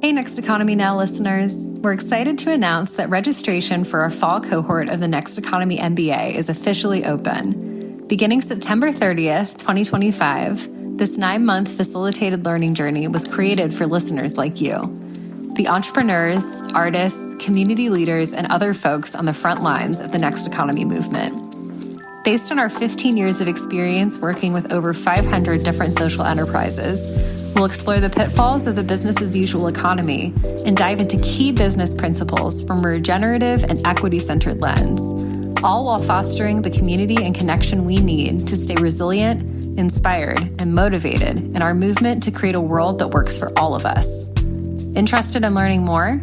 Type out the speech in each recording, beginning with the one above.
Hey, Next Economy Now listeners. We're excited to announce that registration for our fall cohort of the Next Economy MBA is officially open. Beginning September 30th, 2025, this 9-month facilitated learning journey was created for listeners like you, the entrepreneurs, artists, community leaders, and other folks on the front lines of the Next Economy movement. Based on our 15 years of experience working with over 500 different social enterprises, we'll explore the pitfalls of the business-as-usual economy and dive into key business principles from a regenerative and equity-centered lens, all while fostering the community and connection we need to stay resilient, inspired, and motivated in our movement to create a world that works for all of us. Interested in learning more?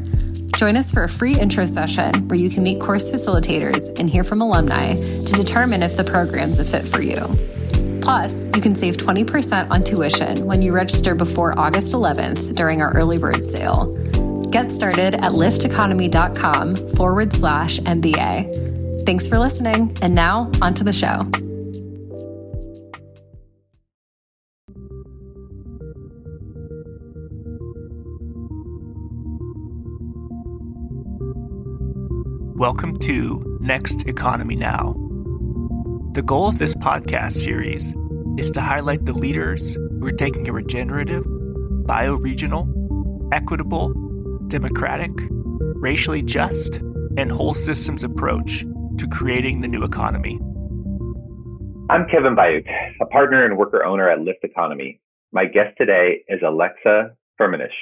Join us for a free intro session where you can meet course facilitators and hear from alumni to determine if the program's a fit for you. Plus, you can save 20% on tuition when you register before August 11th during our early bird sale. Get started at lifteconomy.com/MBA. Thanks for listening. And now, onto the show. Welcome to Next Economy Now. The goal of this podcast series is to highlight the leaders who are taking a regenerative, bioregional, equitable, democratic, racially just, and whole systems approach to creating the new economy. I'm Kevin Bayuk, a partner and worker owner at Lift Economy. My guest today is Alexa Firmenich.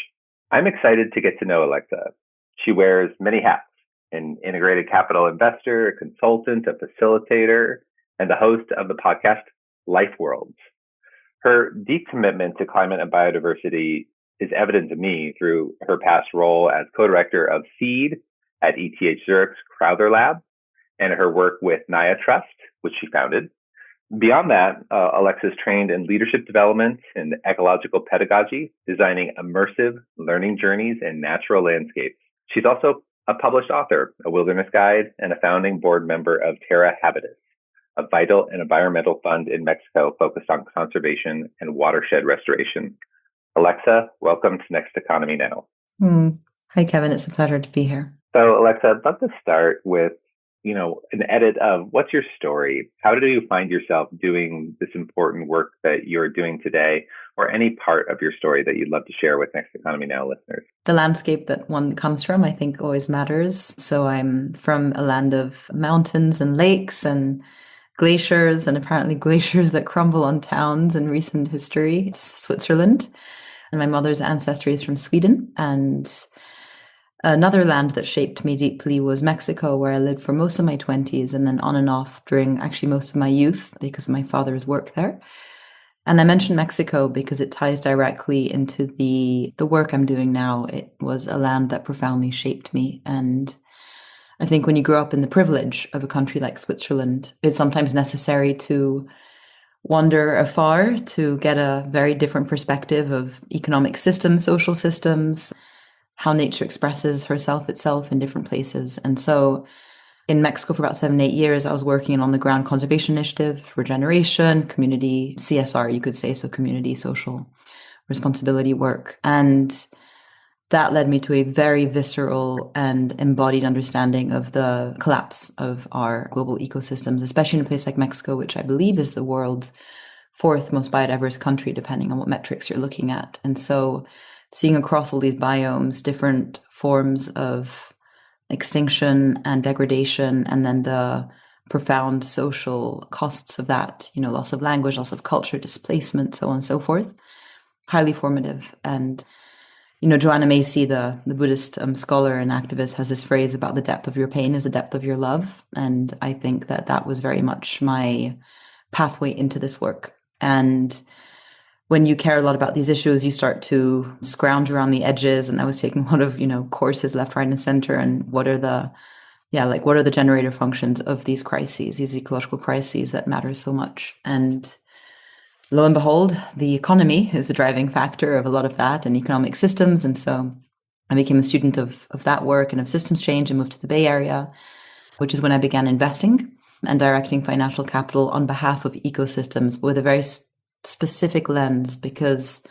I'm excited to get to know Alexa. She wears many hats: an integrated capital investor, a consultant, a facilitator, and the host of the podcast Lifeworlds. Her deep commitment to climate and biodiversity is evident to me through her past role as co-director of Seed at ETH Zurich's Crowther Lab and her work with Naia Trust, which she founded. Beyond that, Alexa is trained in leadership development and ecological pedagogy, designing immersive learning journeys in natural landscapes. She's also a published author, a wilderness guide, and a founding board member of Terra Habitus, a vital and environmental fund in Mexico focused on conservation and watershed restoration. Alexa, welcome to Next Economy Now. Hi, Kevin. It's a pleasure to be here. So, Alexa, I'd love to start with, an edit of what's your story? How do you find yourself doing this important work that you're doing today, or any part of your story that you'd love to share with Next Economy Now listeners? The landscape that one comes from, I think, always matters. So I'm from a land of mountains and lakes and glaciers, and apparently glaciers that crumble on towns in recent history. It's Switzerland. And my mother's ancestry is from Sweden. And another land that shaped me deeply was Mexico, where I lived for most of my 20s and then on and off during actually most of my youth because of my father's work there. And I mentioned Mexico because it ties directly into the work I'm doing now. It was a land that profoundly shaped me. And I think when you grow up in the privilege of a country like Switzerland, it's sometimes necessary to wander afar to get a very different perspective of economic systems, social systems, how nature expresses itself in different places. And so in Mexico for about 7-8 years, I was working on the ground conservation initiative, regeneration, community CSR, you could say, so community social responsibility work. And that led me to a very visceral and embodied understanding of the collapse of our global ecosystems, especially in a place like Mexico, which I believe is the world's 4th most biodiverse country, depending on what metrics you're looking at. And so seeing across all these biomes, different forms of extinction and degradation, and then the profound social costs of that, loss of language, loss of culture, displacement, so on and so forth, highly formative. And, Joanna Macy, the Buddhist scholar and activist, has this phrase about the depth of your pain is the depth of your love. And I think that was very much my pathway into this work. And when you care a lot about these issues, you start to scrounge around the edges. And I was taking a lot of, courses left, right, and center. And what are the generator functions of these crises, these ecological crises that matter so much? And lo and behold, the economy is the driving factor of a lot of that, and economic systems. And so I became a student of that work and of systems change and moved to the Bay Area, which is when I began investing and directing financial capital on behalf of ecosystems with a very specific lens, because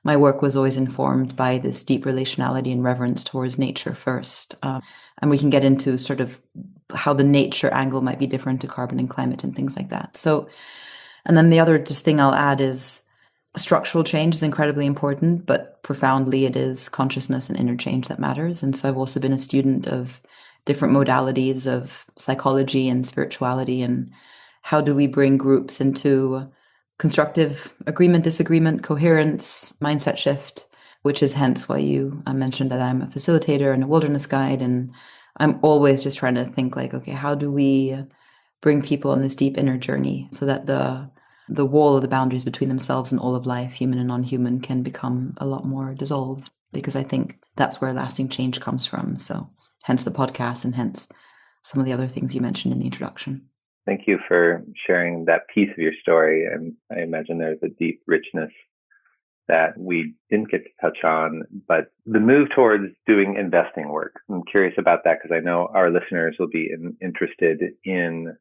my work was always informed by this deep relationality and reverence towards nature first. And we can get into sort of how the nature angle might be different to carbon and climate and things like that. So, and then the other just thing I'll add is structural change is incredibly important, but profoundly it is consciousness and inner change that matters. And so I've also been a student of different modalities of psychology and spirituality, and how do we bring groups into constructive agreement, disagreement, coherence, mindset shift, which is hence why you mentioned that I'm a facilitator and a wilderness guide. And I'm always just trying to think like, okay, how do we bring people on this deep inner journey so that the wall of the boundaries between themselves and all of life, human and non-human, can become a lot more dissolved? Because I think that's where lasting change comes from. So hence the podcast, and hence some of the other things you mentioned in the introduction. Thank you for sharing that piece of your story. And I imagine there's a deep richness that we didn't get to touch on, but the move towards doing investing work. I'm curious about that because I know our listeners will be interested in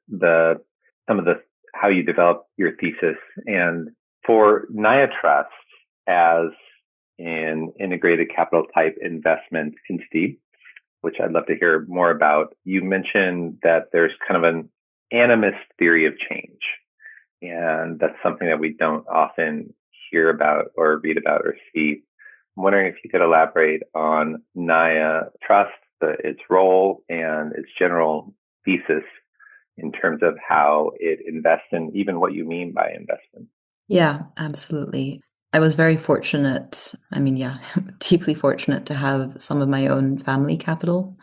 some of the how you develop your thesis. And for Naia Trust as an integrated capital type investment entity, which I'd love to hear more about, you mentioned that there's kind of an animist theory of change. And that's something that we don't often hear about or read about or see. I'm wondering if you could elaborate on Naia Trust, its role and its general thesis in terms of how it invests and even what you mean by investment. Yeah, absolutely. I was very fortunate. Deeply fortunate to have some of my own family capital.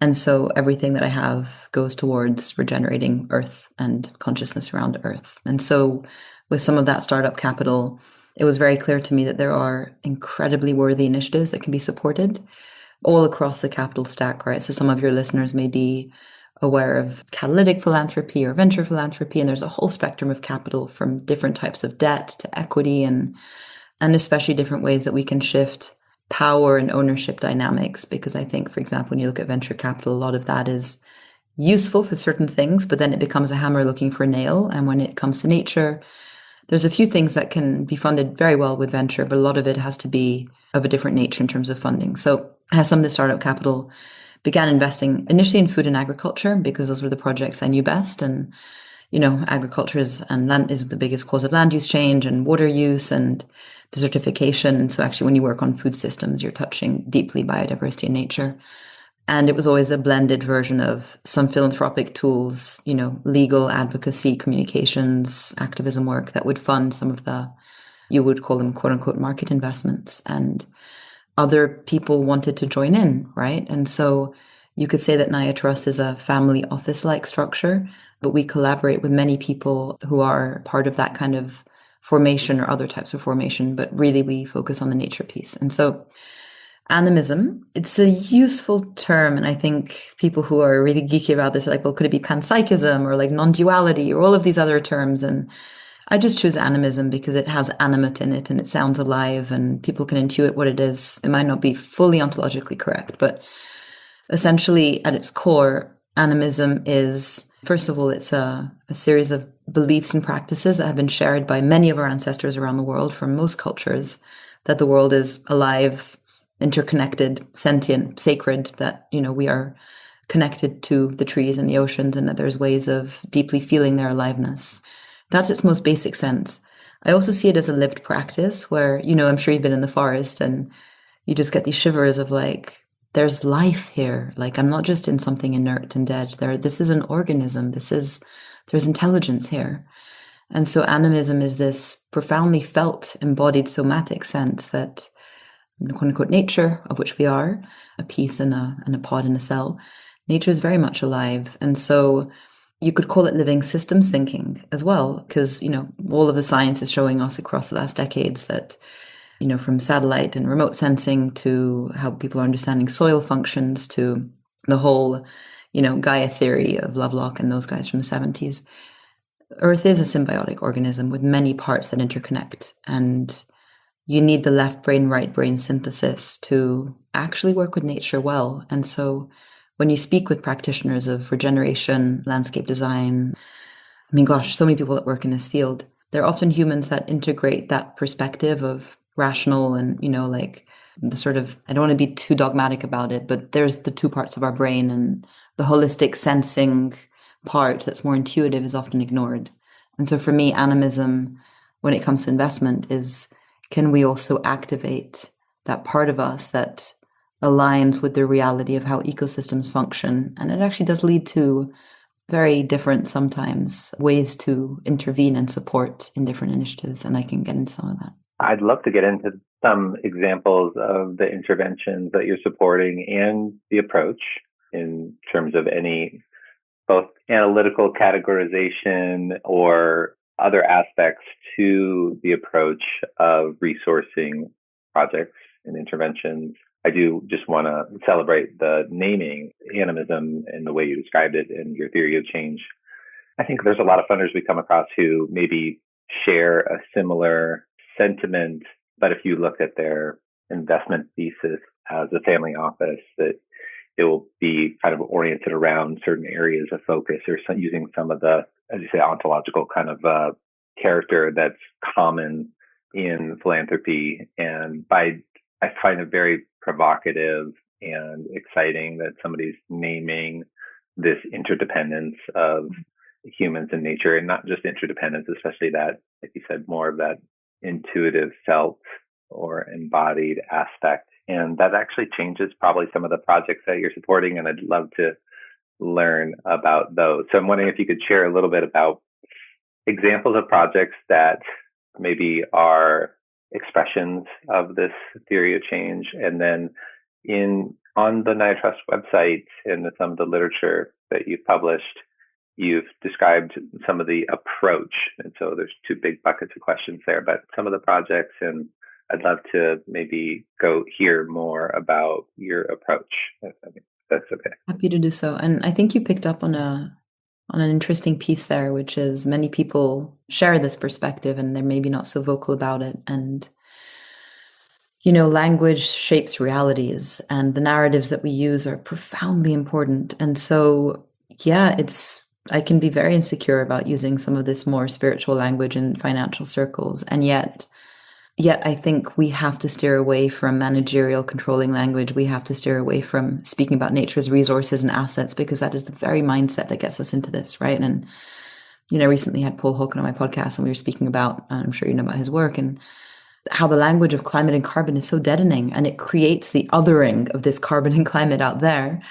And so everything that I have goes towards regenerating Earth and consciousness around Earth. And so with some of that startup capital, it was very clear to me that there are incredibly worthy initiatives that can be supported all across the capital stack, right? So some of your listeners may be aware of catalytic philanthropy or venture philanthropy, and there's a whole spectrum of capital from different types of debt to equity and especially different ways that we can shift power and ownership dynamics. Because I think, for example, when you look at venture capital, a lot of that is useful for certain things, but then it becomes a hammer looking for a nail. And when it comes to nature, there's a few things that can be funded very well with venture, but a lot of it has to be of a different nature in terms of funding. So as some of the startup capital began investing initially in food and agriculture because those were the projects I knew best. And, agriculture is the biggest cause of land use change and water use and desertification. And so actually when you work on food systems, you're touching deeply biodiversity and nature. And it was always a blended version of some philanthropic tools, legal advocacy, communications, activism work that would fund some of you would call them quote unquote market investments. And other people wanted to join in, right? And so you could say that Naia Trust is a family office-like structure, but we collaborate with many people who are part of that kind of formation or other types of formation, but really we focus on the nature piece. And so animism, it's a useful term. And I think people who are really geeky about this are like, well, could it be panpsychism or like non-duality or all of these other terms? And I just choose animism because it has animate in it and it sounds alive and people can intuit what it is. It might not be fully ontologically correct, but essentially at its core, animism is, first of all, it's a series of beliefs and practices that have been shared by many of our ancestors around the world from most cultures, that the world is alive, interconnected, sentient, sacred, that, we are connected to the trees and the oceans and that there's ways of deeply feeling their aliveness. That's its most basic sense. I also see it as a lived practice where, I'm sure you've been in the forest and you just get these shivers of like, there's life here. Like, I'm not just in something inert and dead. This is an organism. There's intelligence here. And so animism is this profoundly felt, embodied somatic sense that the quote unquote nature, of which we are, a piece in a pod in a cell, nature is very much alive. And so you could call it living systems thinking as well, because, all of the science is showing us across the last decades that, from satellite and remote sensing to how people are understanding soil functions to the whole, Gaia theory of Lovelock and those guys from the 70s. Earth is a symbiotic organism with many parts that interconnect. And you need the left brain, right brain synthesis to actually work with nature well. And so when you speak with practitioners of regeneration, landscape design, so many people that work in this field, they're often humans that integrate that perspective of rational and, like the sort of, I don't want to be too dogmatic about it, but there's the two parts of our brain, and the holistic sensing part that's more intuitive is often ignored. And so for me, animism, when it comes to investment, is, can we also activate that part of us that aligns with the reality of how ecosystems function? And it actually does lead to very different, sometimes, ways to intervene and support in different initiatives. And I can get into some of that. I'd love to get into some examples of the interventions that you're supporting and the approach in terms of any both analytical categorization or other aspects to the approach of resourcing projects and interventions. I do just want to celebrate the naming animism and the way you described it in your theory of change. I think there's a lot of funders we come across who maybe share a similar sentiment, but if you look at their investment thesis as a family office, that it will be kind of oriented around certain areas of focus or using some of the, as you say, ontological kind of character that's common in philanthropy. And I find it very provocative and exciting that somebody's naming this interdependence of humans and nature, and not just interdependence, especially that, like you said, more of that intuitive felt or embodied aspect. And that actually changes probably some of the projects that you're supporting. And I'd love to learn about those. So I'm wondering if you could share a little bit about examples of projects that maybe are expressions of this theory of change. And then on the Naia Trust website and some of the literature that you've published, you've described some of the approach. And so there's two big buckets of questions there, but some of the projects, and I'd love to maybe go hear more about your approach. I think that's okay. Happy to do so. And I think you picked up on an interesting piece there, which is many people share this perspective and they're maybe not so vocal about it. And, language shapes realities, and the narratives that we use are profoundly important. And so, I can be very insecure about using some of this more spiritual language in financial circles. And yet I think we have to steer away from managerial controlling language. We have to steer away from speaking about nature's resources and assets, because that is the very mindset that gets us into this, right? And, I recently had Paul Holken on my podcast, and we were speaking about, I'm sure you know about his work, and how the language of climate and carbon is so deadening, and it creates the othering of this carbon and climate out there.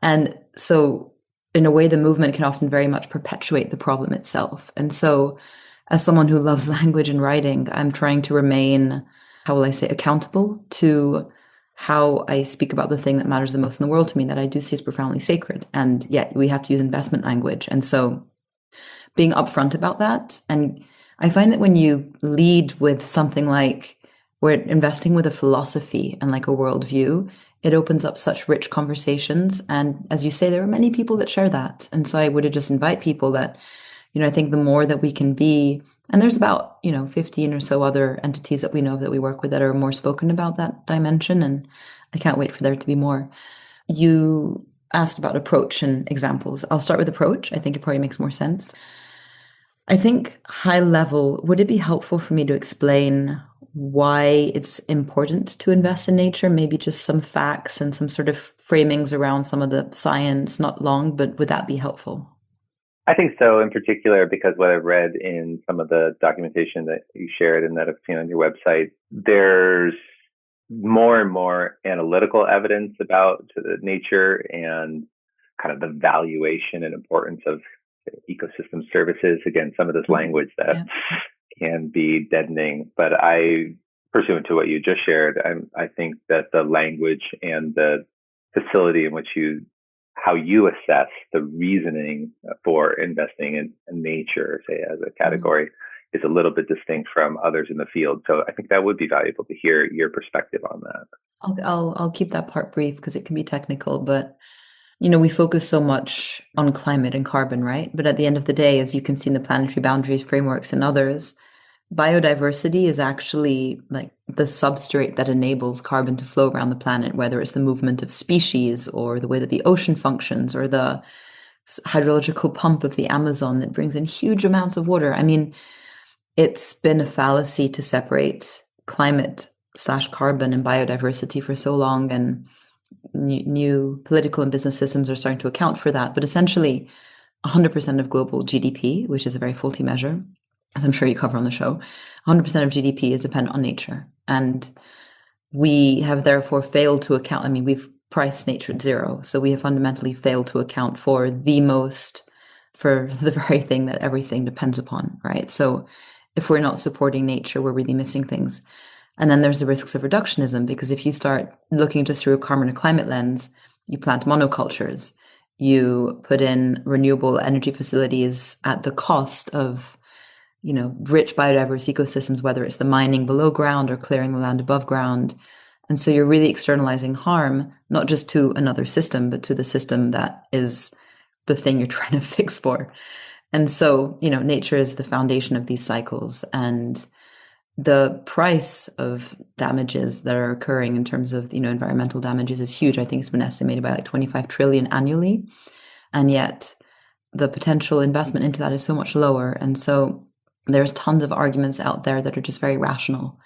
And so in a way, the movement can often very much perpetuate the problem itself. And so as someone who loves language and writing, I'm trying to remain, how will I say, accountable to how I speak about the thing that matters the most in the world to me, that I do see as profoundly sacred. And yet we have to use investment language. And so being upfront about that. And I find that when you lead with something like, we're investing with a philosophy and like a worldview, it opens up such rich conversations. And as you say, there are many people that share that. And so I would just invite people that, I think the more that we can be, and there's about, 15 or so other entities that we know that we work with that are more spoken about that dimension. And I can't wait for there to be more. You asked about approach and examples. I'll start with approach. I think it probably makes more sense. I think high level, would it be helpful for me to explain why it's important to invest in nature? Maybe just some facts and some sort of framings around some of the science, not long, but would that be helpful? I think so, in particular, because what I've read in some of the documentation that you shared and that I've seen on your website, there's more and more analytical evidence about nature and kind of the valuation and importance of ecosystem services. Again, some of this language that can be deadening, but pursuant to what you just shared, I think that the language and the facility in which how you assess the reasoning for investing in nature, say, as a category, is a little bit distinct from others in the field. So I think that would be valuable to hear your perspective on that. I'll keep that part brief because it can be technical, but we focus so much on climate and carbon, right? But at the end of the day, as you can see in the planetary boundaries frameworks and others, biodiversity is actually like the substrate that enables carbon to flow around the planet, whether it's the movement of species or the way that the ocean functions or the hydrological pump of the Amazon that brings in huge amounts of water. I mean, it's been a fallacy to separate climate/carbon and biodiversity for so long, and new political and business systems are starting to account for that. But essentially, 100% of global GDP, which is a very faulty measure, as I'm sure you cover on the show, 100% of GDP is dependent on nature. And we have therefore failed to account. I mean, we've priced nature at zero. So we have fundamentally failed to account for for the very thing that everything depends upon, right? So if we're not supporting nature, we're really missing things. And then there's the risks of reductionism, because if you start looking just through a carbon and climate lens, you plant monocultures, you put in renewable energy facilities at the cost of, rich biodiverse ecosystems, whether it's the mining below ground or clearing the land above ground. And so you're really externalizing harm, not just to another system, but to the system that is the thing you're trying to fix for. And so, nature is the foundation of these cycles. And the price of damages that are occurring in terms of, environmental damages is huge. I think it's been estimated by like 25 trillion annually. And yet the potential investment into that is so much lower. And so there's tons of arguments out there that are just very rational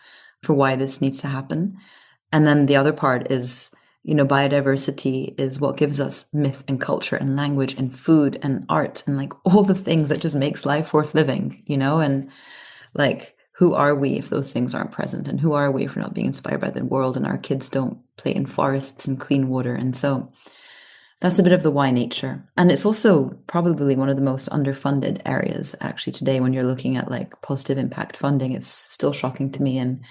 for why this needs to happen. And then the other part is, biodiversity is what gives us myth and culture and language and food and art and like all the things that just makes life worth living, and like, who are we if those things aren't present? And who are we if we're not being inspired by the world and our kids don't play in forests and clean water? And so that's a bit of the why nature. And it's also probably one of the most underfunded areas actually today. When you're looking at like positive impact funding, it's still shocking to me. And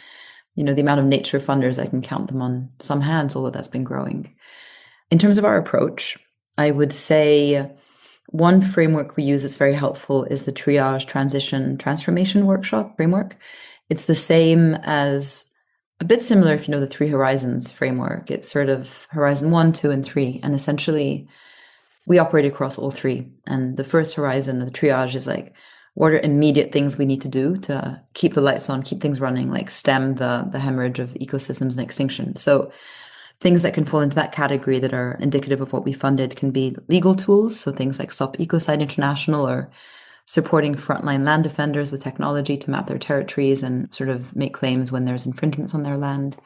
the amount of nature funders, I can count them on some hands, although that's been growing. In terms of our approach, I would say one framework we use that's very helpful is the triage transition transformation workshop framework. It's the same as, a bit similar if you know the 3 horizons framework. It's sort of horizon 1, 2, and 3. And essentially, we operate across all 3. And the first horizon of the triage is like, what are immediate things we need to do to keep the lights on, keep things running, like stem the hemorrhage of ecosystems and extinction? So things that can fall into that category that are indicative of what we funded can be legal tools. So things like Stop Ecocide International, or supporting frontline land defenders with technology to map their territories and sort of make claims when there's infringements on their land.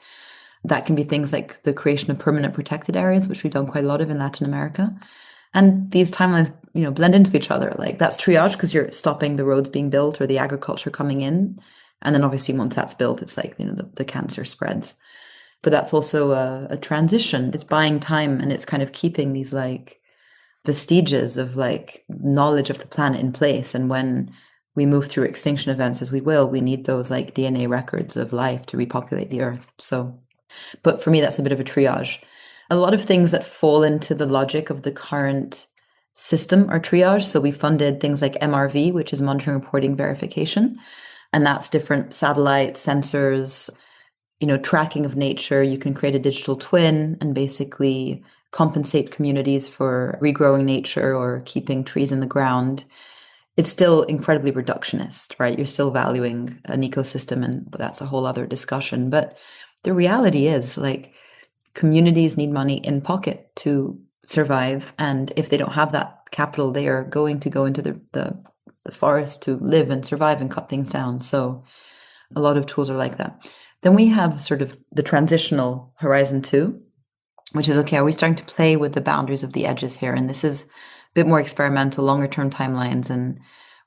That can be things like the creation of permanent protected areas, which we've done quite a lot of in Latin America. And these timelines, blend into each other. Like that's triage because you're stopping the roads being built or the agriculture coming in. And then obviously once that's built, it's like, the cancer spreads. But that's also a transition. It's buying time, and it's kind of keeping these like vestiges of like knowledge of the planet in place. And when we move through extinction events, as we will, we need those like DNA records of life to repopulate the earth. So, but for me, that's a bit of a triage. A lot of things that fall into the logic of the current system are triage. So we funded things like MRV, which is monitoring, reporting, verification. And that's different satellites, sensors, tracking of nature. You can create a digital twin and basically compensate communities for regrowing nature or keeping trees in the ground. It's still incredibly reductionist, right? You're still valuing an ecosystem, and that's a whole other discussion. But the reality is, like, communities need money in pocket to survive. And if they don't have that capital, they are going to go into the forest to live and survive and cut things down. So a lot of tools are like that. Then we have sort of the transitional horizon 2, which is, okay, are we starting to play with the boundaries of the edges here? And this is a bit more experimental, longer term timelines. And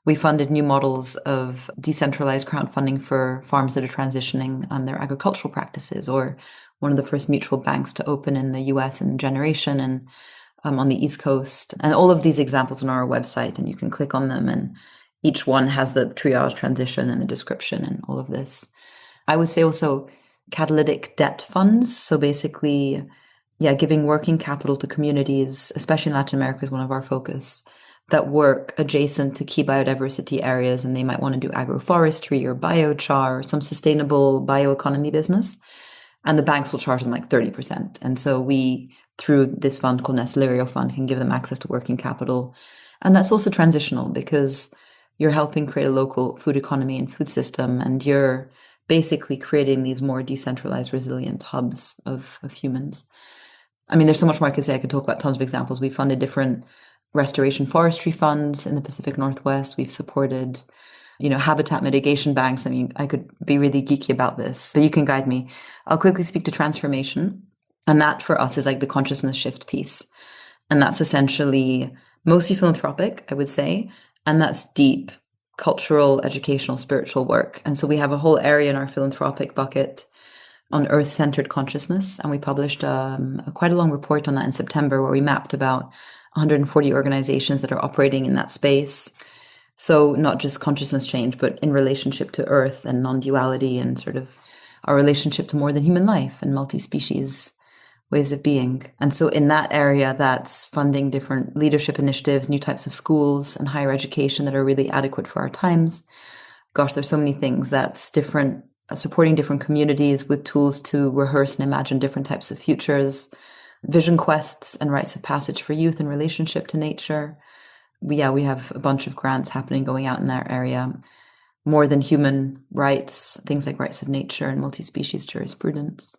we funded new models of decentralized crowdfunding for farms that are transitioning on their agricultural practices, or one of the first mutual banks to open in the US in a generation, and on the East Coast. And all of these examples on our website, and you can click on them, and each one has the triage transition and the description and all of this. I would say also catalytic debt funds. So basically, giving working capital to communities, especially in Latin America, is one of our focus, that work adjacent to key biodiversity areas, and they might want to do agroforestry or biochar or some sustainable bioeconomy business. And the banks will charge them like 30%. And so we, through this fund called Nestlerio Fund, can give them access to working capital. And that's also transitional, because you're helping create a local food economy and food system, and you're basically creating these more decentralized, resilient hubs of humans. I mean, there's so much more I could say. I could talk about tons of examples. We funded different restoration forestry funds in the Pacific Northwest. We've supported habitat mitigation banks. I mean, I could be really geeky about this, but you can guide me. I'll quickly speak to transformation. And that for us is like the consciousness shift piece. And that's essentially mostly philanthropic, I would say. And that's deep cultural, educational, spiritual work. And so we have a whole area in our philanthropic bucket on Earth-centered consciousness. And we published quite a long report on that in September, where we mapped about 140 organizations that are operating in that space. So not just consciousness change, but in relationship to Earth and non-duality and sort of our relationship to more than human life and multi-species ways of being. And so in that area, that's funding different leadership initiatives, new types of schools and higher education that are really adequate for our times. Gosh, there's so many things that's different, supporting different communities with tools to rehearse and imagine different types of futures, vision quests and rites of passage for youth in relationship to nature. We have a bunch of grants happening going out in that area. More than human rights, things like rights of nature and multi-species jurisprudence.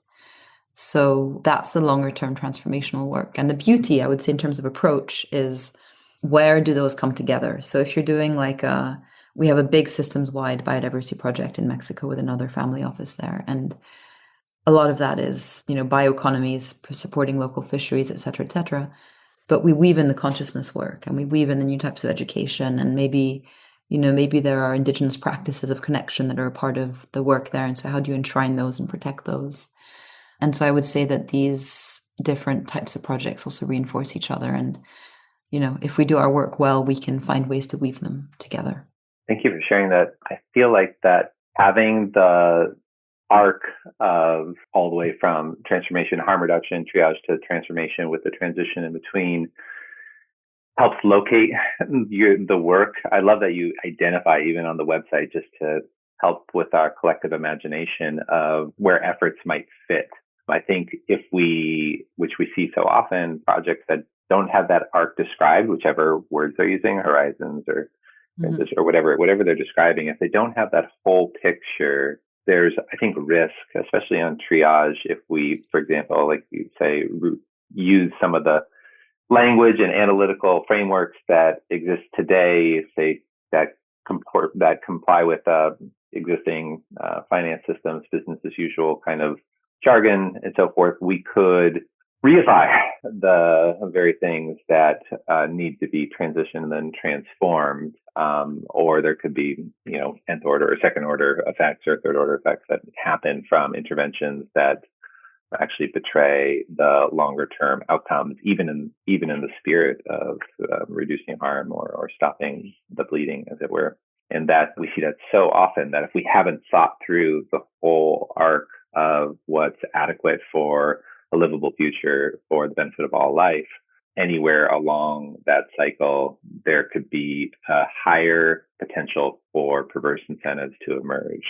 So that's the longer term transformational work. And the beauty, I would say, in terms of approach is where do those come together? So if you're doing we have a big systems wide biodiversity project in Mexico with another family office there. And a lot of that is, bioeconomies, supporting local fisheries, et cetera, et cetera. But we weave in the consciousness work and we weave in the new types of education. And maybe there are indigenous practices of connection that are a part of the work there. And so how do you enshrine those and protect those? And so I would say that these different types of projects also reinforce each other. And, if we do our work well, we can find ways to weave them together. Thank you for sharing that. I feel like that having the arc of all the way from transformation, harm reduction, triage to transformation with the transition in between helps locate the work. I love that you identify even on the website just to help with our collective imagination of where efforts might fit. I think which we see so often, projects that don't have that arc described, whichever words they're using, horizons or or whatever they're describing, if they don't have that whole picture, there's, I think, risk, especially on triage. If we, for example, like you say, use some of the language and analytical frameworks that exist today, say that comply with existing finance systems, business as usual kind of jargon and so forth, we could reify the very things that need to be transitioned and then transformed, or there could be, nth order or second order effects or third order effects that happen from interventions that actually betray the longer term outcomes, even in the spirit of reducing harm or stopping the bleeding, as it were. And that we see that so often that if we haven't thought through the whole arc of what's adequate for a livable future for the benefit of all life, anywhere along that cycle, there could be a higher potential for perverse incentives to emerge.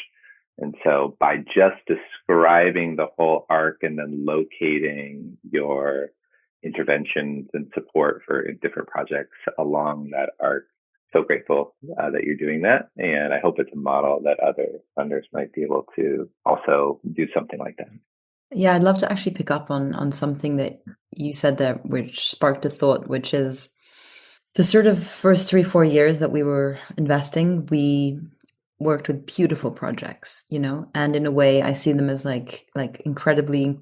And so by just describing the whole arc and then locating your interventions and support for different projects along that arc, so grateful that you're doing that. And I hope it's a model that other funders might be able to also do something like that. Yeah, I'd love to actually pick up on something that you said there, which sparked a thought, which is the sort of first 3-4 years that we were investing, we worked with beautiful projects, and in a way I see them as like incredibly,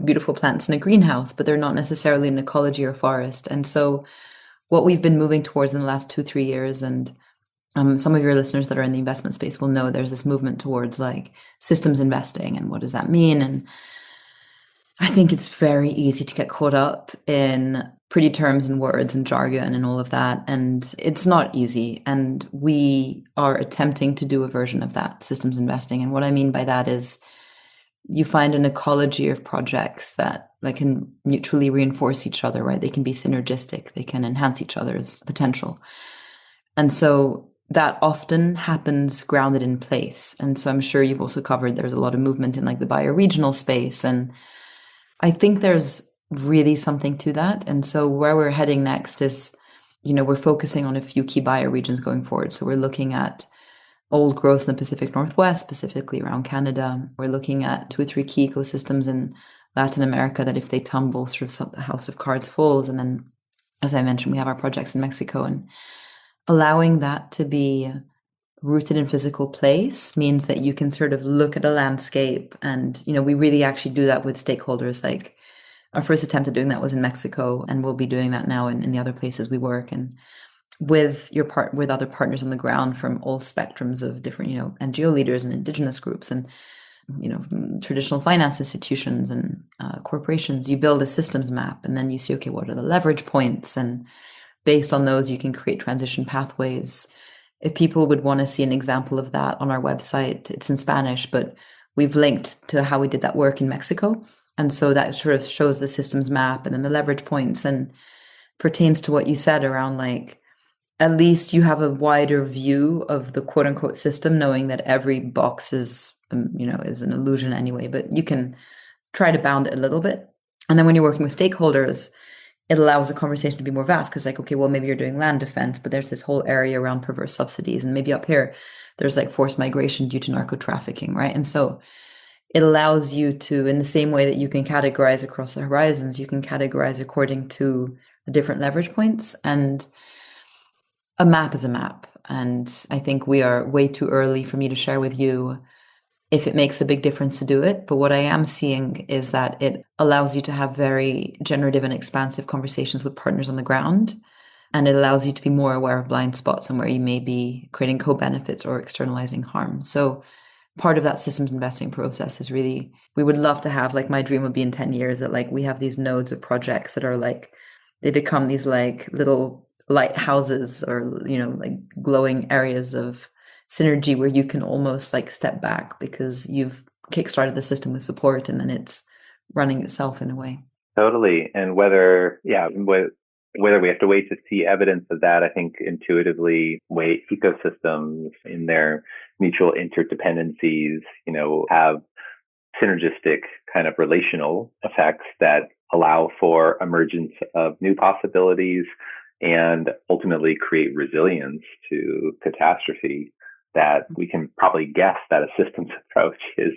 beautiful plants in a greenhouse, but they're not necessarily an ecology or forest. And so what we've been moving towards in the last 2-3 years, and some of your listeners that are in the investment space will know there's this movement towards like systems investing and what does that mean? And I think it's very easy to get caught up in pretty terms and words and jargon and all of that. And it's not easy. And we are attempting to do a version of that, systems investing. And what I mean by that is you find an ecology of projects that can mutually reinforce each other, right? They can be synergistic. They can enhance each other's potential. And so that often happens grounded in place. And so I'm sure you've also covered, there's a lot of movement in like the bioregional space. And I think there's really something to that. And so where we're heading next is, we're focusing on a few key bioregions going forward. So we're looking at old growth in the Pacific Northwest, specifically around Canada. We're looking at 2 or 3 key ecosystems in Latin America that if they tumble, sort of the house of cards falls. And then, as I mentioned, we have our projects in Mexico, and allowing that to be rooted in physical place means that you can sort of look at a landscape and, we really actually do that with stakeholders. Like our first attempt at doing that was in Mexico, and we'll be doing that now in the other places we work. And with with other partners on the ground from all spectrums of different, NGO leaders and indigenous groups and, traditional finance institutions and corporations, you build a systems map and then you see, okay, what are the leverage points? And based on those, you can create transition pathways. If people would want to see an example of that on our website, it's in Spanish, but we've linked to how we did that work in Mexico. And so that sort of shows the systems map and then the leverage points, and pertains to what you said around, like, at least you have a wider view of the quote unquote system, knowing that every box is, is an illusion anyway, but you can try to bound it a little bit. And then when you're working with stakeholders, it allows the conversation to be more vast, because, like, okay, well, maybe you're doing land defense, but there's this whole area around perverse subsidies. And maybe up here, there's like forced migration due to narco trafficking, right? And so it allows you to, in the same way that you can categorize across the horizons, you can categorize according to the different leverage points. And a map is a map. And I think we are way too early for me to share with you if it makes a big difference to do it. But what I am seeing is that it allows you to have very generative and expansive conversations with partners on the ground. And it allows you to be more aware of blind spots and where you may be creating co-benefits or externalizing harm. So part of that systems investing process is really, we would love to have, like, my dream would be in 10 years that, like, we have these nodes of projects that are like, they become these like little lighthouses or, like glowing areas of synergy where you can almost like step back because you've kickstarted the system with support and then it's running itself in a way. Totally. And whether we have to wait to see evidence of that, I think intuitively ecosystems in their mutual interdependencies, have synergistic kind of relational effects that allow for emergence of new possibilities and ultimately create resilience to catastrophe, that we can probably guess that a systems approach is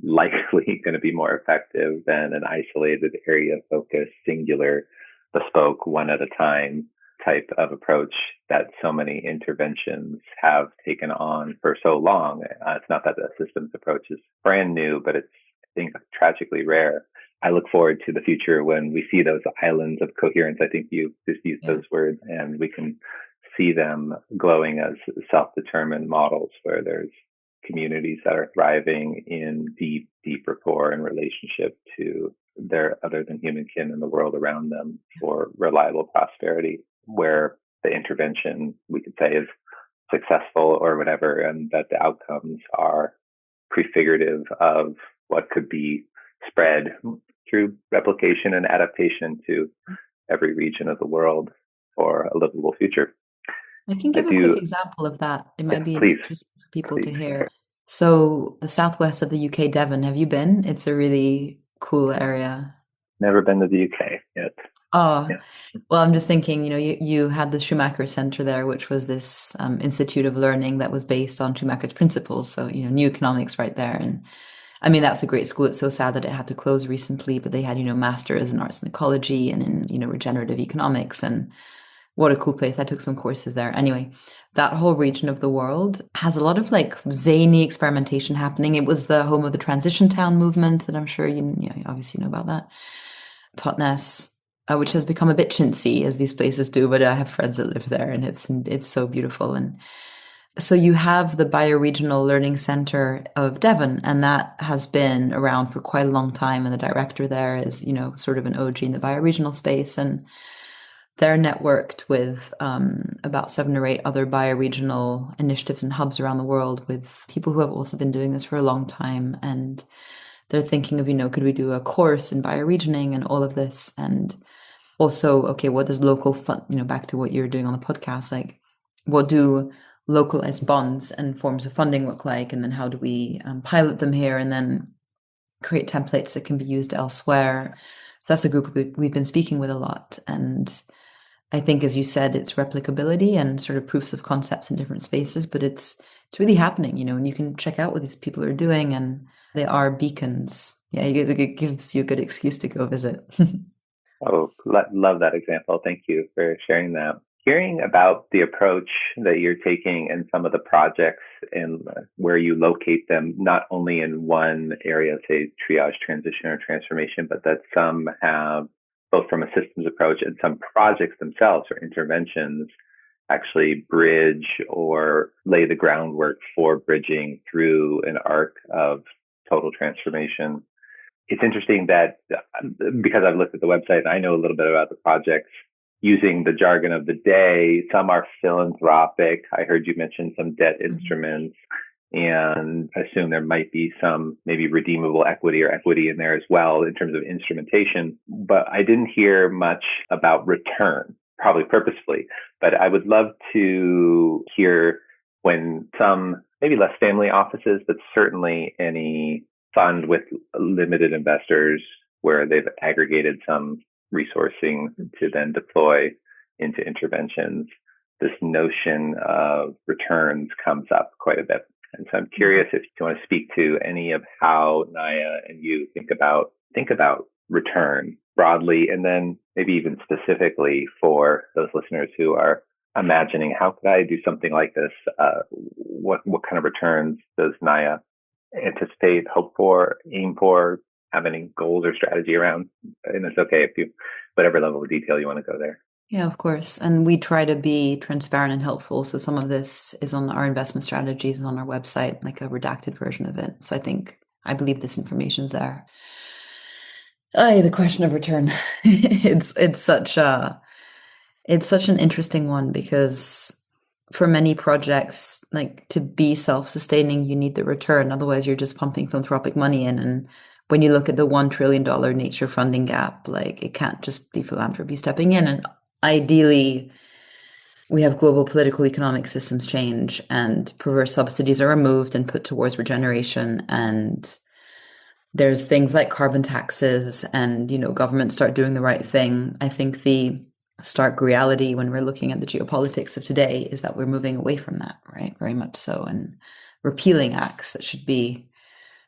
likely going to be more effective than an isolated area focused, singular, bespoke, one at a time type of approach that so many interventions have taken on for so long. It's not that the systems approach is brand new, but it's, I think, tragically rare. I look forward to the future when we see those islands of coherence. I think you just used those words, and we can see them glowing as self-determined models where there's communities that are thriving in deep, deep rapport and relationship to their other than human kin in the world around them for reliable prosperity, where the intervention, we could say, is successful or whatever, and that the outcomes are prefigurative of what could be spread through replication and adaptation to every region of the world for a livable future. I can give a quick example of that. It might be interesting for people to hear. So the southwest of the UK, Devon, have you been? It's a really cool area. Never been to the UK yet. Oh, yeah. Well, I'm just thinking, you had the Schumacher Center there, which was this institute of learning that was based on Schumacher's principles. So, new economics right there. And I mean, that's a great school. It's so sad that it had to close recently, but they had, masters in arts and ecology and in, regenerative economics. And what a cool place. I took some courses there. Anyway, that whole region of the world has a lot of like zany experimentation happening. It was the home of the transition town movement that I'm sure you obviously know about that. Totnes, which has become a bit chintzy, as these places do, but I have friends that live there and it's so beautiful. And so you have the Bioregional Learning Center of Devon, and that has been around for quite a long time. And the director there is, sort of an OG in the bioregional space. And they're networked with about 7 or 8 other bioregional initiatives and hubs around the world with people who have also been doing this for a long time. And they're thinking of, could we do a course in bioregioning and all of this? And also, okay, what does local fund, back to what you're doing on the podcast, like what do localized bonds and forms of funding look like? And then how do we pilot them here and then create templates that can be used elsewhere? So that's a group we've been speaking with a lot. And I think, as you said, it's replicability and sort of proofs of concepts in different spaces, but it's really happening, and you can check out what these people are doing, and they are beacons. Yeah, it gives you a good excuse to go visit. Oh, love that example. Thank you for sharing that. hearing about the approach that you're taking and some of the projects and where you locate them, not only in one area, say triage, transition, or transformation, but that some have both from a systems approach and some projects themselves or interventions actually bridge or lay the groundwork for bridging through an arc of total transformation. It's interesting that because I've looked at the website and I know a little bit about the projects, using the jargon of the day, some are philanthropic. I heard you mention some debt instruments, and I assume there might be some maybe redeemable equity or equity in there as well in terms of instrumentation. But I didn't hear much about return, probably purposefully. But I would love to hear when some, maybe less family offices, but certainly any fund with limited investors where they've aggregated some resourcing to then deploy into interventions, this notion of returns comes up quite a bit. And so I'm curious if you want to speak to any of how Naia and you think about return broadly, and then maybe even specifically for those listeners who are imagining, how could I do something like this? What kind of returns does Naia anticipate, hope for, aim for, have any goals or strategy around? And it's okay if you, whatever level of detail you want to go there. Yeah, of course. And we try to be transparent and helpful. So some of this is on our investment strategies on our website, like a redacted version of it. So I believe this information's there. The question of return, it's such an interesting one, because for many projects, like, to be self-sustaining, you need the return. Otherwise, you're just pumping philanthropic money in. And when you look at the $1 trillion nature funding gap, like, it can't just be philanthropy stepping in. And ideally, we have global political economic systems change and perverse subsidies are removed and put towards regeneration. And there's things like carbon taxes and, governments start doing the right thing. I think the stark reality when we're looking at the geopolitics of today is that we're moving away from that, right? Very much so. And repealing acts that should be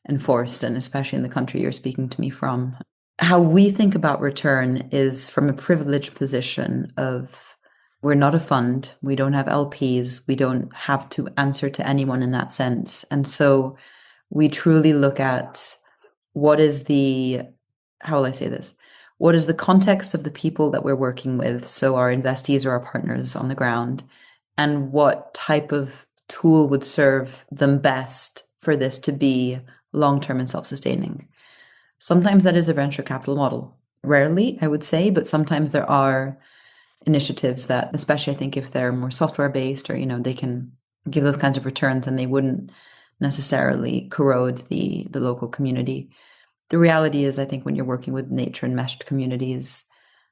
enforced, and especially in the country you're speaking to me from. How we think about return is from a privileged position of, we're not a fund, we don't have LPs, we don't have to answer to anyone in that sense. And so we truly look at what is the context of the people that we're working with, so our investees or our partners on the ground, and what type of tool would serve them best for this to be long-term and self-sustaining. Sometimes that is a venture capital model. Rarely, I would say, but sometimes there are initiatives that, especially I think if they're more software-based, or, they can give those kinds of returns and they wouldn't necessarily corrode the local community. The reality is, I think when you're working with nature and meshed communities,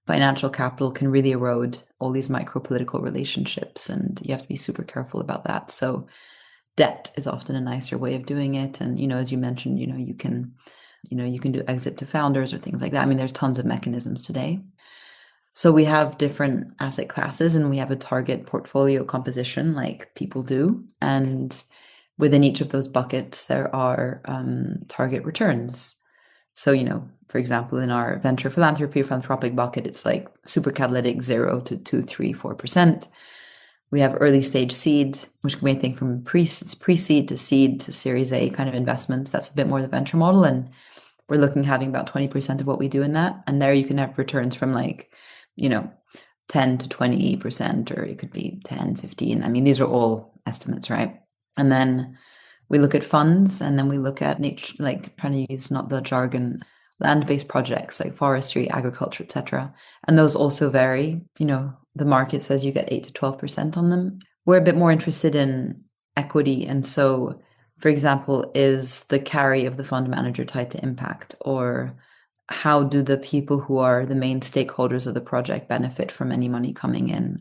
financial capital can really erode all these micro-political relationships, and you have to be super careful about that. So debt is often a nicer way of doing it. And, as you mentioned, you can do exit to founders or things like that. I mean, there's tons of mechanisms today. So we have different asset classes and we have a target portfolio composition like people do. And within each of those buckets, there are target returns. So, for example, in our venture philanthropy or philanthropic bucket, it's like super catalytic 0 to 2, 3, 4%. We have early stage seed, which we may think from pre-seed to seed to Series A kind of investments. That's a bit more the venture model. And we're looking having about 20% of what we do in that. And there you can have returns from 10 to 20%, or it could be 10, 15. I mean, these are all estimates, right? And then we look at funds, and then we look at nature, like trying to use not the jargon, land-based projects like forestry, agriculture, etc. And those also vary. The market says you get 8 to 12% on them. We're a bit more interested in equity. And so, for example, is the carry of the fund manager tied to impact? Or how do the people who are the main stakeholders of the project benefit from any money coming in?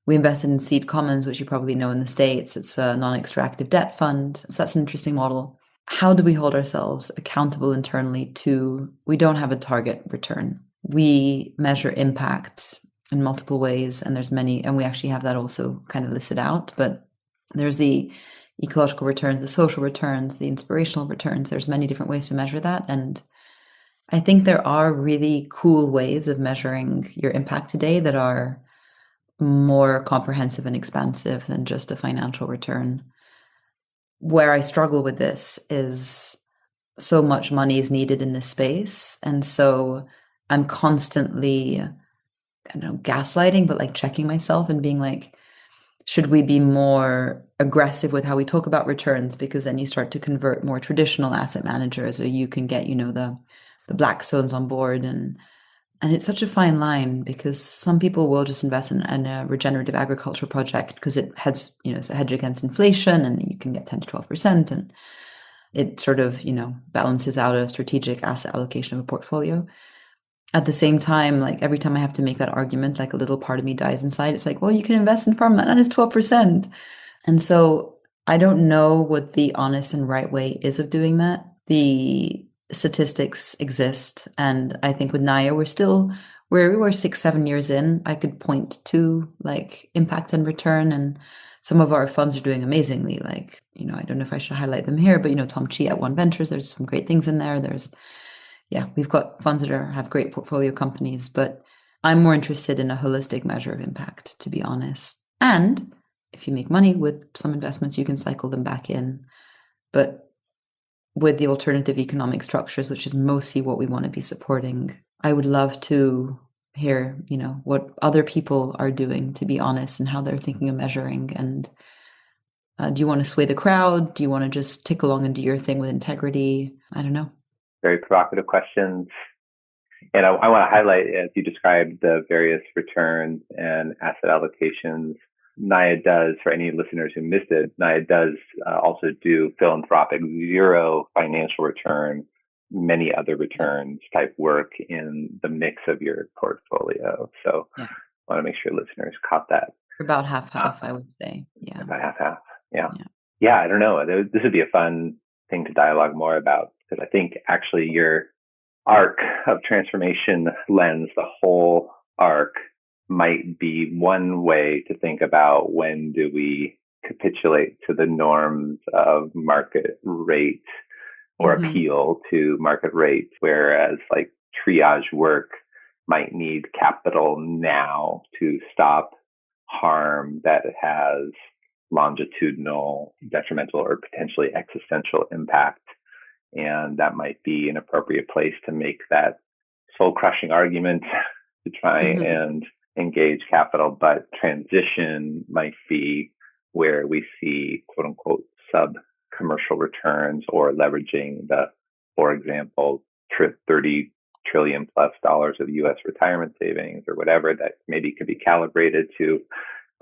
We invested in Seed Commons, which you probably know in the States. It's a non-extractive debt fund. So that's an interesting model. How do we hold ourselves accountable internally to, we don't have a target return. We measure impact in multiple ways, and there's many, and we actually have that also kind of listed out. But there's the ecological returns, the social returns, the inspirational returns. There's many different ways to measure that. And I think there are really cool ways of measuring your impact today that are more comprehensive and expansive than just a financial return. Where I struggle with this is so much money is needed in this space. And so I'm constantly, I don't know, gaslighting, but like checking myself and being like, should we be more aggressive with how we talk about returns? Because then you start to convert more traditional asset managers, or you can get, the Blackstones on board. And it's such a fine line, because some people will just invest in a regenerative agriculture project because it has, it's a hedge against inflation and you can get 10 to 12%. And it sort of, balances out a strategic asset allocation of a portfolio. At the same time, like every time I have to make that argument, like a little part of me dies inside. It's like, well, you can invest in farmland and it's 12%. And so I don't know what the honest and right way is of doing that. The statistics exist. And I think with Naia, we were 6-7 years in, I could point to like impact and return. And some of our funds are doing amazingly. Like, I don't know if I should highlight them here, but Tom Chi at One Ventures, there's some great things in there. We've got funds that have great portfolio companies, but I'm more interested in a holistic measure of impact, to be honest. And if you make money with some investments, you can cycle them back in. But with the alternative economic structures, which is mostly what we want to be supporting, I would love to hear, what other people are doing, to be honest, and how they're thinking of measuring. And do you want to sway the crowd? Do you want to just tick along and do your thing with integrity? I don't know. Very provocative questions. And I want to highlight, as you described, the various returns and asset allocations. Naia does, for any listeners who missed it, Naia does also do philanthropic, zero financial return, many other returns type work in the mix of your portfolio. So I want to make sure listeners caught that. About half-half, I would say. Yeah. About half-half. Yeah, I don't know. This would be a fun thing to dialogue more about, because I think actually your arc of transformation lens, the whole arc, might be one way to think about when do we capitulate to the norms of market rate or appeal to market rates, whereas like triage work might need capital now to stop harm that has longitudinal, detrimental, or potentially existential impact. And that might be an appropriate place to make that soul-crushing argument to try and engage capital. But transition might be where we see, quote unquote, sub-commercial returns, or leveraging the, for example, $30 trillion plus of U.S. retirement savings or whatever that maybe could be calibrated to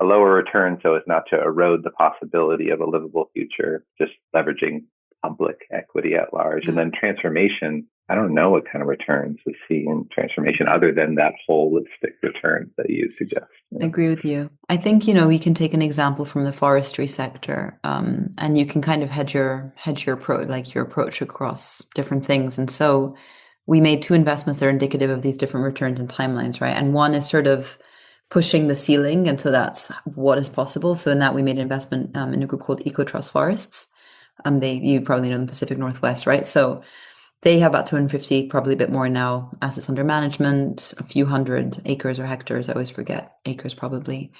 a lower return so as not to erode the possibility of a livable future, just leveraging public equity at large. And then transformation, I don't know what kind of returns we see in transformation other than that holistic return that you suggest. I agree with you. I think, we can take an example from the forestry sector, and you can kind of hedge your approach across different things. And so we made 2 investments that are indicative of these different returns and timelines, right? And one is sort of pushing the ceiling, and so that's what is possible. So in that, we made an investment in a group called Naia Trust Forests. You probably know the Pacific Northwest, right? So they have about 250, probably a bit more now, assets under management, a few hundred acres or hectares. I always forget acres, probably.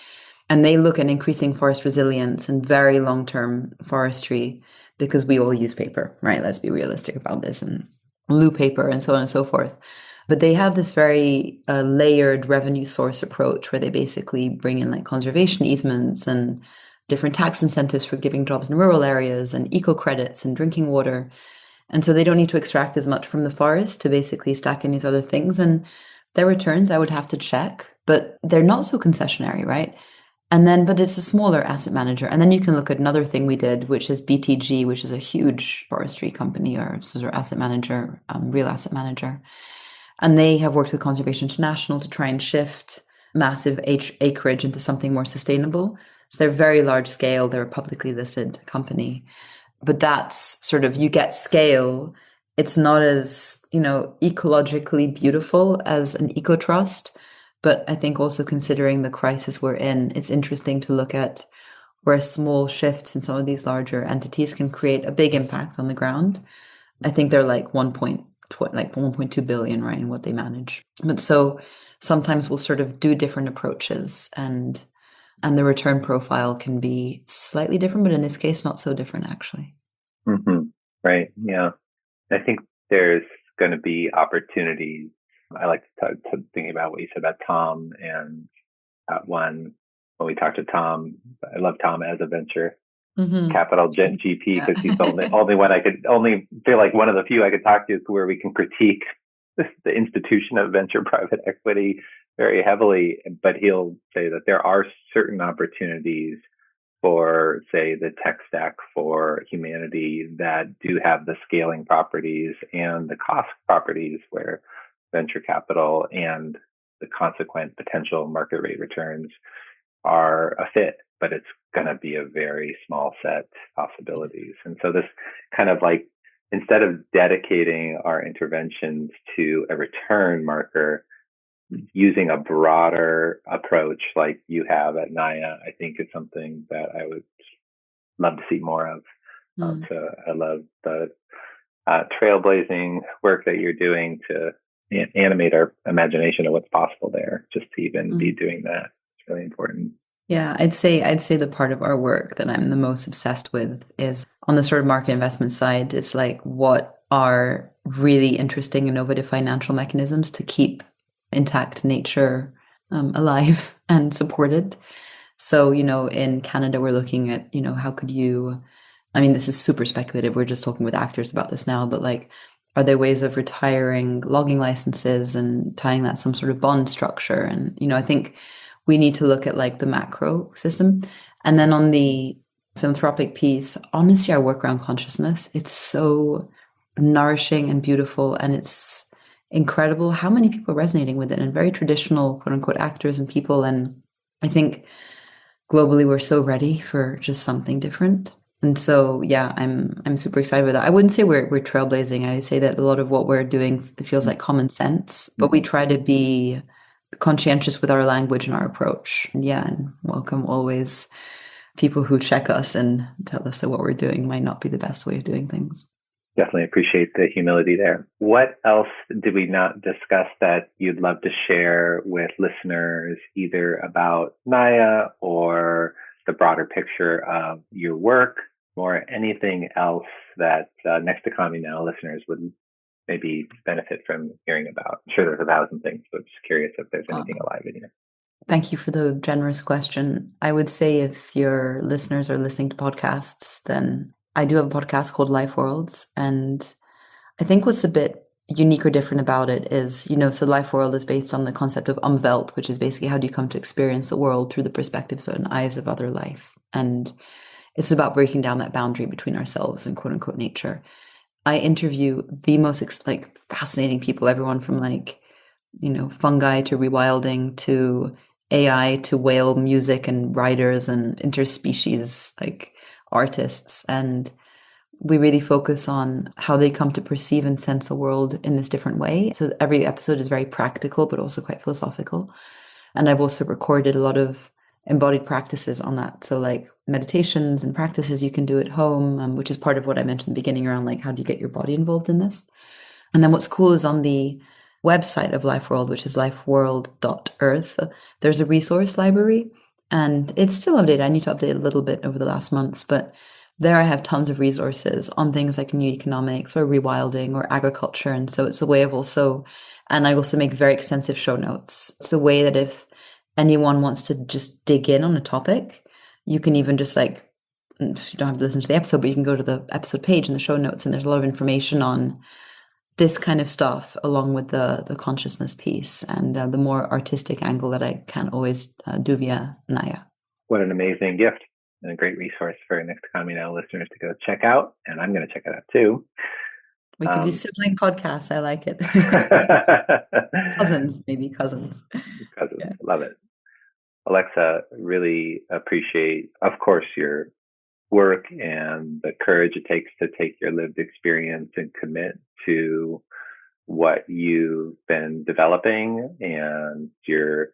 And they look at increasing forest resilience and very long-term forestry, because we all use paper, right? Let's be realistic about this, and blue paper and so on and so forth. But they have this very layered revenue source approach, where they basically bring in like conservation easements and different tax incentives for giving jobs in rural areas, and eco credits and drinking water. And so they don't need to extract as much from the forest to basically stack in these other things. And their returns, I would have to check, but they're not so concessionary, right? But it's a smaller asset manager. And then you can look at another thing we did, which is BTG, which is a huge forestry company or sort of asset manager, real asset manager. And they have worked with Conservation International to try and shift massive acreage into something more sustainable. So they're very large scale. They're a publicly listed company. But that's sort of, you get scale. It's not as, ecologically beautiful as an eco trust. But I think also considering the crisis we're in, it's interesting to look at where small shifts in some of these larger entities can create a big impact on the ground. I think they're like 1.2 billion, right, in what they manage. But so sometimes we'll sort of do different approaches, and the return profile can be slightly different, but in this case, not so different, actually. Right. Yeah. I think there's going to be opportunities. I like to think about what you said about Tom, and when we talked to Tom, I love Tom as a venture capital GP because he's the only one I could feel like one of the few I could talk to where we can critique the institution of venture private equity very heavily. But he'll say that there are certain opportunities for, say, the tech stack for humanity that do have the scaling properties and the cost properties where venture capital and the consequent potential market rate returns are a fit, but it's going to be a very small set possibilities. And so this kind of like, instead of dedicating our interventions to a return marker, using a broader approach like you have at Naia, I think is something that I would love to see more of. So I love the trailblazing work that you're doing to animate our imagination of what's possible there, just to even be doing that. It's really important. Yeah, I'd say the part of our work that I'm the most obsessed with is on the sort of market investment side. It's like, what are really interesting, innovative financial mechanisms to keep intact nature alive and supported. So, in Canada, we're looking at, how could you, I mean, this is super speculative. We're just talking with actors about this now, but like, are there ways of retiring logging licenses and tying that some sort of bond structure? And, I think we need to look at like the macro system. And then on the philanthropic piece, honestly, our work around consciousness, it's so nourishing and beautiful. And it's incredible how many people are resonating with it, and very traditional, quote unquote, actors and people. And I think globally, we're so ready for just something different. And so, yeah, I'm super excited with that. I wouldn't say we're trailblazing. I would say that a lot of what we're doing, it feels like common sense, but we try to be conscientious with our language and our approach. And yeah, and welcome always people who check us and tell us that what we're doing might not be the best way of doing things. Definitely appreciate the humility there. What else did we not discuss that you'd love to share with listeners, either about Naia or the broader picture of your work, or anything else that Next Economy Now listeners would maybe benefit from hearing about? I'm sure there's 1,000 things, but just curious if there's anything alive in here. Thank you for the generous question. I would say if your listeners are listening to podcasts, then I do have a podcast called Lifeworlds. And I think what's a bit unique or different about it is, so Lifeworld is based on the concept of umwelt, which is basically how do you come to experience the world through the perspectives and eyes of other life. And it's about breaking down that boundary between ourselves and quote unquote nature. I interview the most fascinating people, everyone from fungi to rewilding to AI to whale music and writers and interspecies artists. And we really focus on how they come to perceive and sense the world in this different way. So every episode is very practical, but also quite philosophical. And I've also recorded a lot of embodied practices on that. So meditations and practices you can do at home, which is part of what I mentioned in the beginning around how do you get your body involved in this? And then what's cool is on the website of Lifeworld, which is lifeworld.earth, there's a resource library, and it's still updated. I need to update a little bit over the last months, but there I have tons of resources on things like new economics or rewilding or agriculture. And so it's a way of and I also make very extensive show notes. It's a way that if anyone wants to just dig in on a topic, you can even just you don't have to listen to the episode, but you can go to the episode page in the show notes, and there's a lot of information on this kind of stuff, along with the consciousness piece and the more artistic angle that I can't always do via Naia. What an amazing gift and a great resource for Next Economy Now listeners to go check out. And I'm going to check it out too. We could be sibling podcasts. I like it. Maybe cousins. Yeah. Love it. Alexa, really appreciate, of course, your work and the courage it takes to take your lived experience and commit to what you've been developing, and your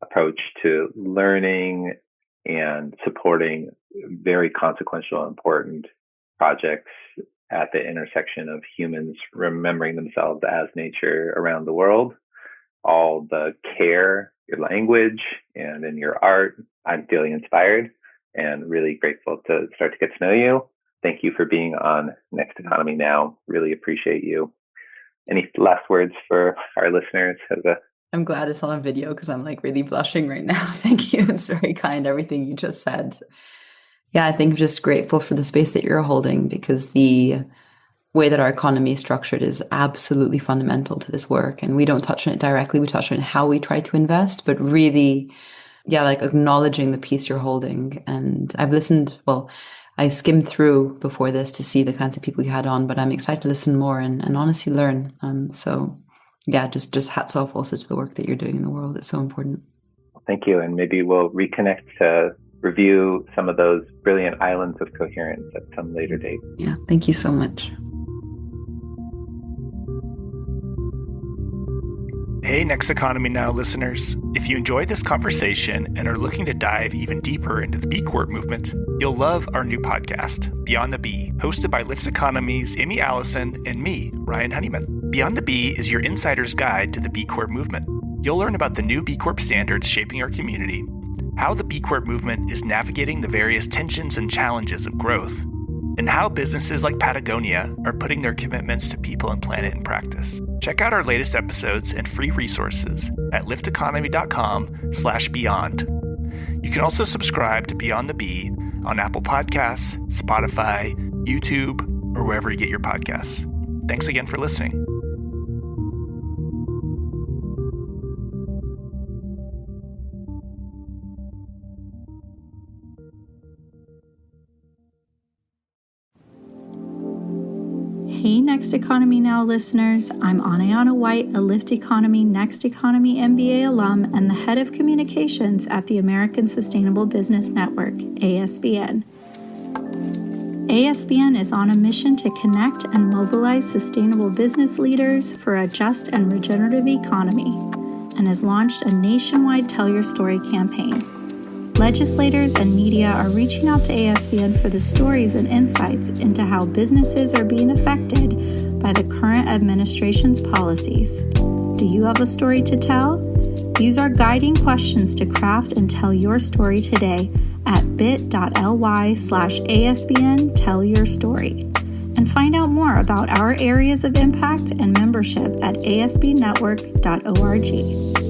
approach to learning and supporting very consequential, important projects at the intersection of humans remembering themselves as nature around the world. all the care, your language, and in your art. I'm feeling inspired and really grateful to start to get to know you. Thank you for being on Next Economy Now. Really appreciate you. Any last words for our listeners? I'm glad it's on a video because I'm like really blushing right now. Thank you. It's very kind, everything you just said. Yeah, I think I'm just grateful for the space that you're holding, because the way that our economy is structured is absolutely fundamental to this work. And we don't touch on it directly. We touch on how we try to invest, but really, yeah, like acknowledging the piece you're holding. And I've listened, I skimmed through before this to see the kinds of people you had on, but I'm excited to listen more and honestly learn. So yeah, just hats off also to the work that you're doing in the world. It's so important. Thank you. And maybe we'll reconnect to review some of those brilliant islands of coherence at some later date. Yeah, thank you so much. Hey, Next Economy Now listeners. If you enjoyed this conversation and are looking to dive even deeper into the B Corp movement, you'll love our new podcast, Beyond the B, hosted by Lyft Economy's Amy Allison and me, Ryan Honeyman. Beyond the B is your insider's guide to the B Corp movement. You'll learn about the new B Corp standards shaping our community, how the B Corp movement is navigating the various tensions and challenges of growth, and how businesses like Patagonia are putting their commitments to people and planet in practice. Check out our latest episodes and free resources at lifteconomy.com/beyond. You can also subscribe to Beyond the B on Apple Podcasts, Spotify, YouTube, or wherever you get your podcasts. Thanks again for listening. Hey, Next Economy Now listeners. I'm Anayana White, a Lyft Economy Next Economy MBA alum and the head of communications at the American Sustainable Business Network, ASBN. ASBN is on a mission to connect and mobilize sustainable business leaders for a just and regenerative economy, and has launched a nationwide Tell Your Story campaign. Legislators and media are reaching out to ASBN for the stories and insights into how businesses are being affected by the current administration's policies. Do you have a story to tell? Use our guiding questions to craft and tell your story today at bit.ly/ASBN Tell Your Story. And find out more about our areas of impact and membership at asbnetwork.org.